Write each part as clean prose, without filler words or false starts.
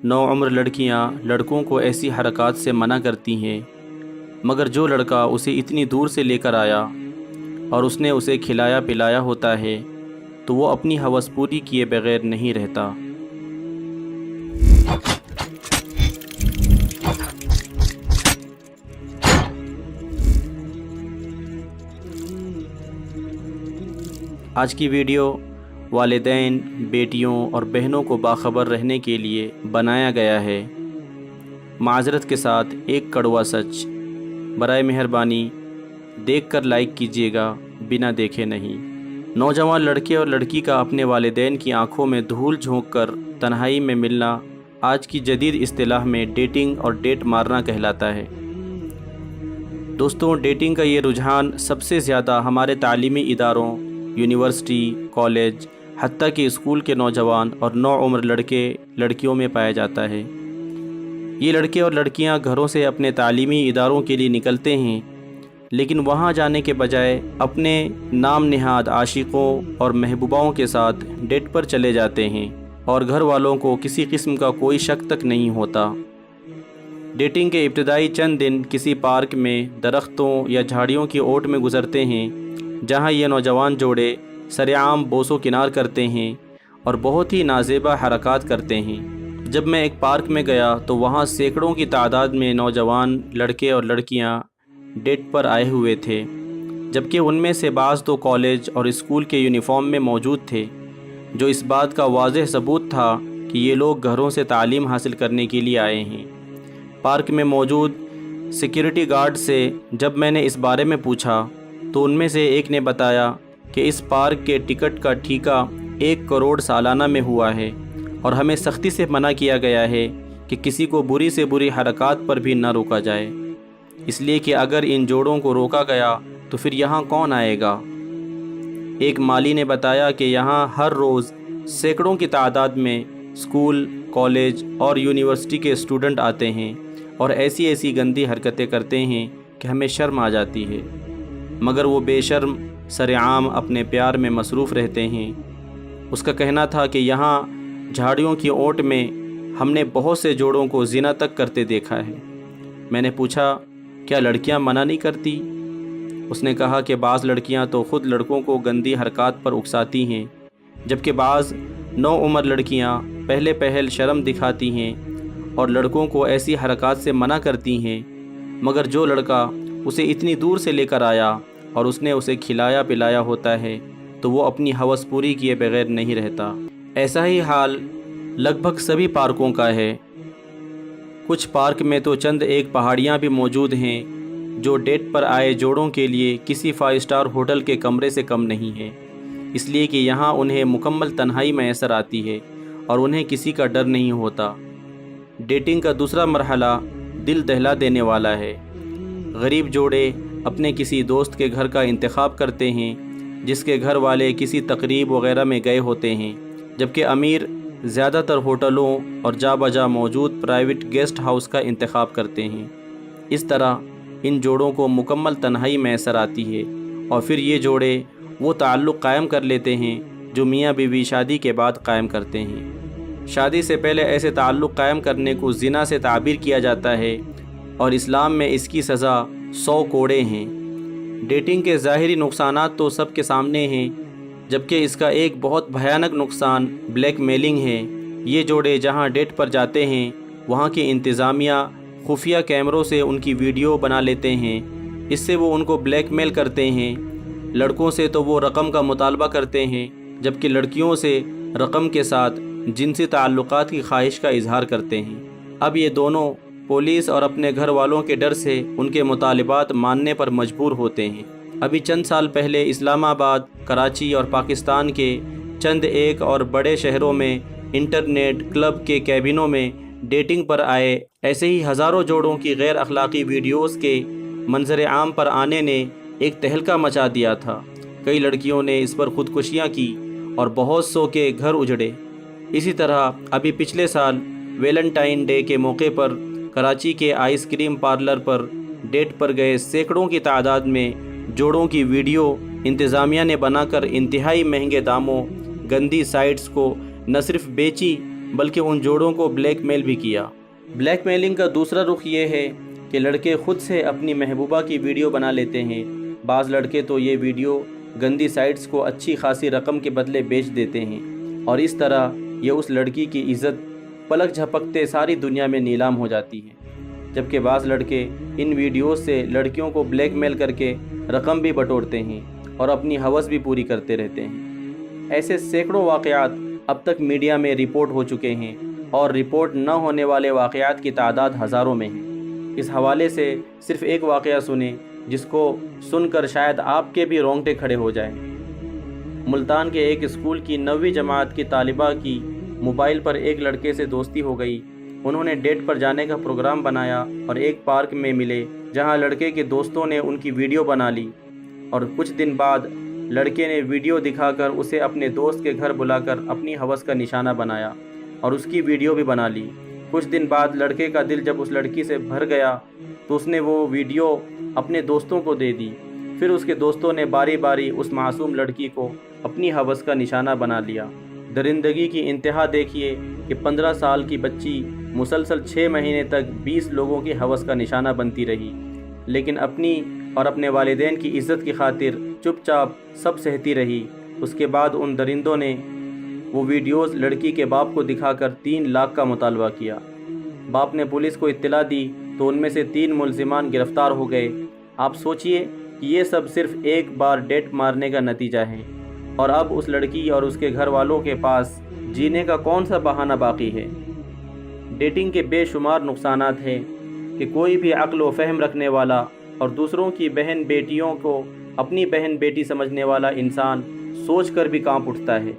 नौउम्र लड़कियां लड़कों को ऐसी हरकत से मना करती हैं, मगर जो लड़का उसे इतनी दूर से लेकर आया और उसने उसे खिलाया पिलाया होता है तो वो अपनी हवस पूरी किए बगैर नहीं रहता। आज की वीडियो वालिदैन, बेटियों और बहनों को बाखबर रहने के लिए बनाया गया है। माज़रत के साथ एक कड़वा सच, बराए मेहरबानी देखकर लाइक कीजिएगा, बिना देखे नहीं। नौजवान लड़के और लड़की का अपने वालिदैन की आंखों में धूल झोंक कर तन्हाई में मिलना आज की जदीद इस्तिलाह में डेटिंग और डेट मारना कहलाता है। दोस्तों, डेटिंग का ये रुझान सबसे ज़्यादा हमारे तालीमी इदारों, यूनिवर्सिटी, कॉलेज, हत्ता कि स्कूल के नौजवान और नौउम्र लड़के लड़कियों में पाया जाता है। ये लड़के और लड़कियां घरों से अपने तालीमी इदारों के लिए निकलते हैं, लेकिन वहां जाने के बजाय अपने नाम निहाद आशिकों और महबूबाओं के साथ डेट पर चले जाते हैं और घर वालों को किसी किस्म का कोई शक तक नहीं होता। डेटिंग के इब्तिदाई चंद दिन किसी पार्क में दरख्तों या झाड़ियों की ओट में गुजरते हैं, जहां ये नौजवान जोड़े सरेआम बोसो किनार करते हैं और बहुत ही नाजेबा हरकत करते हैं। जब मैं एक पार्क में गया तो वहां सैकड़ों की तादाद में नौजवान लड़के और लड़कियां डेट पर आए हुए थे, जबकि उनमें से बाज़ तो कॉलेज और स्कूल के यूनिफॉर्म में मौजूद थे, जो इस बात का वाज़ेह सबूत था कि ये लोग घरों से तालीम हासिल करने के लिए आए हैं। पार्क में मौजूद सिक्योरिटी गार्ड से जब मैंने इस बारे में पूछा तो उनमें से एक ने बताया कि इस पार्क के टिकट का ठीका 1 करोड़ सालाना में हुआ है और हमें सख्ती से मना किया गया है कि किसी को बुरी से बुरी हरकत पर भी न रोका जाए, इसलिए कि अगर इन जोड़ों को रोका गया तो फिर यहाँ कौन आएगा। एक माली ने बताया कि यहाँ हर रोज़ सैकड़ों की तादाद में स्कूल, कॉलेज और यूनिवर्सिटी के स्टूडेंट आते हैं और ऐसी ऐसी गंदी हरकतें करते हैं कि हमें शर्म आ जाती है, मगर वो बेशर्म सरेआम अपने प्यार में मसरूफ़ रहते हैं। उसका कहना था कि यहाँ झाड़ियों की ओट में हमने बहुत से जोड़ों को ज़िना तक करते देखा है। मैंने पूछा, क्या लड़कियाँ मना नहीं करती? उसने कहा कि बाज़ लड़कियाँ तो ख़ुद लड़कों को गंदी हरकत पर उकसाती हैं, जबकि बाज़ नौउम्र लड़कियाँ पहले पहल शर्म दिखाती हैं और लड़कों को ऐसी हरकत से मना करती हैं, मगर जो लड़का उसे इतनी दूर से लेकर आया और उसने उसे खिलाया पिलाया होता है तो वो अपनी हवस पूरी किए बगैर नहीं रहता। ऐसा ही हाल लगभग सभी पार्कों का है। कुछ पार्क में तो चंद एक पहाड़ियाँ भी मौजूद हैं जो डेट पर आए जोड़ों के लिए किसी 5 स्टार होटल के कमरे से कम नहीं है, इसलिए कि यहाँ उन्हें मुकम्मल तन्हाई मैसर आती है और उन्हें किसी का डर नहीं होता। डेटिंग का दूसरा मरहला दिल दहला देने वाला है। गरीब जोड़े अपने किसी दोस्त के घर का इंतखाब करते हैं जिसके घर वाले किसी तकरीब वगैरह में गए होते हैं, जबकि अमीर ज़्यादातर होटलों और जा बजा मौजूद प्राइवेट गेस्ट हाउस का इंतखाब करते हैं। इस तरह इन जोड़ों को मुकम्मल तन्हाई मैसर आती है और फिर ये जोड़े वो ताल्लुक़ कायम कर लेते हैं जो मियाँ बीवी शादी के बाद कायम करते हैं। शादी से पहले ऐसे ताल्लुक़ कायम करने को ज़िना से ताबीर किया जाता है और इस्लाम में इसकी सज़ा 100 कोड़े हैं। डेटिंग के ज़ाहिरी नुकसानात तो सबके सामने हैं, जबकि इसका एक बहुत भयानक नुकसान ब्लैकमेलिंग है। ये जोड़े जहां डेट पर जाते हैं वहां की इंतज़ामिया खुफिया कैमरों से उनकी वीडियो बना लेते हैं, इससे वो उनको ब्लैकमेल करते हैं। लड़कों से तो वो रकम का मुतालबा करते हैं, जबकि लड़कियों से रकम के साथ जिनसी ताल्लुकात की ख्वाहिश का इजहार करते हैं। अब ये दोनों पुलिस और अपने घर वालों के डर से उनके मुतालिबात मानने पर मजबूर होते हैं। अभी चंद साल पहले इस्लामाबाद, कराची और पाकिस्तान के चंद एक और बड़े शहरों में इंटरनेट क्लब के कैबिनों में डेटिंग पर आए ऐसे ही हज़ारों जोड़ों की गैर अखलाकी वीडियोज़ के मंजर आम पर आने ने एक तहलका मचा दिया था। कई लड़कियों ने इस पर ख़ुदकुशियाँ की और बहुत सौ के घर उजड़े। इसी तरह अभी पिछले साल वैलेंटाइन डे के मौके पर कराची के आइसक्रीम पार्लर पर डेट पर गए सैकड़ों की तादाद में जोड़ों की वीडियो इंतज़ामिया ने बनाकर इंतहाई महंगे दामों गंदी साइट्स को न सिर्फ बेची बल्कि उन जोड़ों को ब्लैक मेल भी किया। ब्लैक मेलिंग का दूसरा रुख ये है कि लड़के खुद से अपनी महबूबा की वीडियो बना लेते हैं। बाज़ लड़के तो ये वीडियो गंदी साइट्स को अच्छी खासी रकम के बदले बेच देते हैं और इस तरह ये उस लड़की की इज़्ज़त पलक झपकते सारी दुनिया में नीलाम हो जाती है। जबकि बाज़ लड़के इन वीडियोस से लड़कियों को ब्लैकमेल करके रकम भी बटोरते हैं और अपनी हवस भी पूरी करते रहते हैं। ऐसे सैकड़ों वाक़यात अब तक मीडिया में रिपोर्ट हो चुके हैं और रिपोर्ट न होने वाले वाक़यात की तादाद हज़ारों में है। इस हवाले से सिर्फ़ एक वाक़या सुने जिसको सुनकर शायद आपके भी रोंगटे खड़े हो जाएं। मुल्तान के एक स्कूल की 9वीं जमात की तालिबा की मोबाइल पर एक लड़के से दोस्ती हो गई। उन्होंने डेट पर जाने का प्रोग्राम बनाया और एक पार्क में मिले जहां लड़के के दोस्तों ने उनकी वीडियो बना ली और कुछ दिन बाद लड़के ने वीडियो दिखाकर उसे अपने दोस्त के घर बुलाकर अपनी हवस का निशाना बनाया और उसकी वीडियो भी बना ली। कुछ दिन बाद लड़के का दिल जब उस लड़की से भर गया तो उसने वो वीडियो अपने दोस्तों को दे दी। फिर उसके दोस्तों ने बारी बारी उस मासूम लड़की को अपनी हवस का निशाना बना लिया। दरिंदगी की इंतहा देखिए कि 15 साल की बच्ची मुसलसल 6 महीने तक 20 लोगों की हवस का निशाना बनती रही, लेकिन अपनी और अपने वालिदैन की इज़्ज़त की खातिर चुपचाप सब सहती रही। उसके बाद उन दरिंदों ने वो वीडियोस लड़की के बाप को दिखाकर 3 लाख का मुतालबा किया। बाप ने पुलिस को इत्तला दी तो उनमें से 3 मुलजिमान गिरफ़्तार हो गए। आप सोचिए कि ये सब सिर्फ़ एक बार डेट मारने का नतीजा है और अब उस लड़की और उसके घर वालों के पास जीने का कौन सा बहाना बाकी है। डेटिंग के बेशुमार नुकसानात हैं कि कोई भी अक्ल व फ़हम रखने वाला और दूसरों की बहन बेटियों को अपनी बहन बेटी समझने वाला इंसान सोच कर भी कांप उठता है।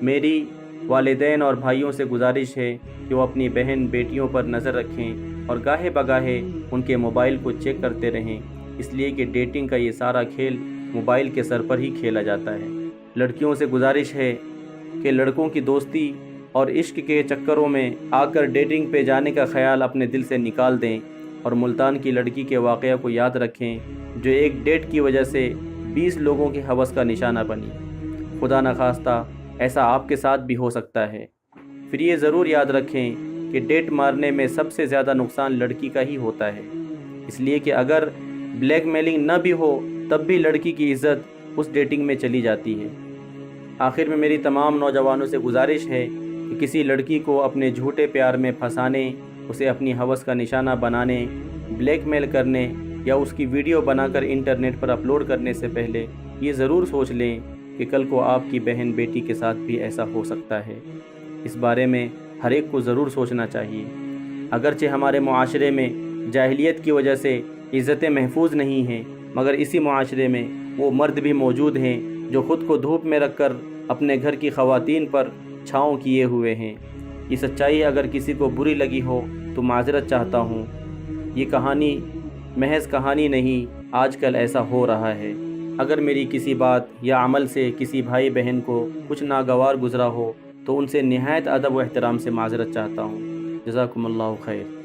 मेरी वालिदैन और भाइयों से गुजारिश है कि वो अपनी बहन बेटियों पर नज़र रखें और गाहे बगाहे उनके मोबाइल को चेक करते रहें, इसलिए कि डेटिंग का ये सारा खेल मोबाइल के सर पर ही खेला जाता है। लड़कियों से गुजारिश है कि लड़कों की दोस्ती और इश्क के चक्करों में आकर डेटिंग पे जाने का ख्याल अपने दिल से निकाल दें और मुल्तान की लड़की के वाक़या को याद रखें जो एक डेट की वजह से 20 लोगों की हवस का निशाना बनी। खुदा न खास्ता ऐसा आपके साथ भी हो सकता है। फिर ये ज़रूर याद रखें कि डेट मारने में सबसे ज़्यादा नुकसान लड़की का ही होता है, इसलिए कि अगर ब्लैकमेलिंग न भी हो तब भी लड़की की इज़्ज़त उस डेटिंग में चली जाती है। आखिर में मेरी तमाम नौजवानों से गुजारिश है कि किसी लड़की को अपने झूठे प्यार में फंसाने, उसे अपनी हवस का निशाना बनाने, ब्लैकमेल करने या उसकी वीडियो बनाकर इंटरनेट पर अपलोड करने से पहले ये ज़रूर सोच लें कि कल को आपकी बहन बेटी के साथ भी ऐसा हो सकता है। इस बारे में हर एक को ज़रूर सोचना चाहिए। अगरचे हमारे मुआशरे में जाहिलियत की वजह से इज़्ज़तें महफूज नहीं हैं, मगर इसी मुआशरे में वो मर्द भी मौजूद हैं जो ख़ुद को धूप में रखकर अपने घर की ख़वातीन पर छाँव किए हुए हैं। ये सच्चाई अगर किसी को बुरी लगी हो तो माज़रत चाहता हूँ। ये कहानी महज कहानी नहीं, आजकल ऐसा हो रहा है। अगर मेरी किसी बात या अमल से किसी भाई बहन को कुछ नागवार गुज़रा हो तो उनसे निहायत अदब व एहतराम से माज़रत चाहता हूँ। जज़ाकुमुल्लाहु खैर।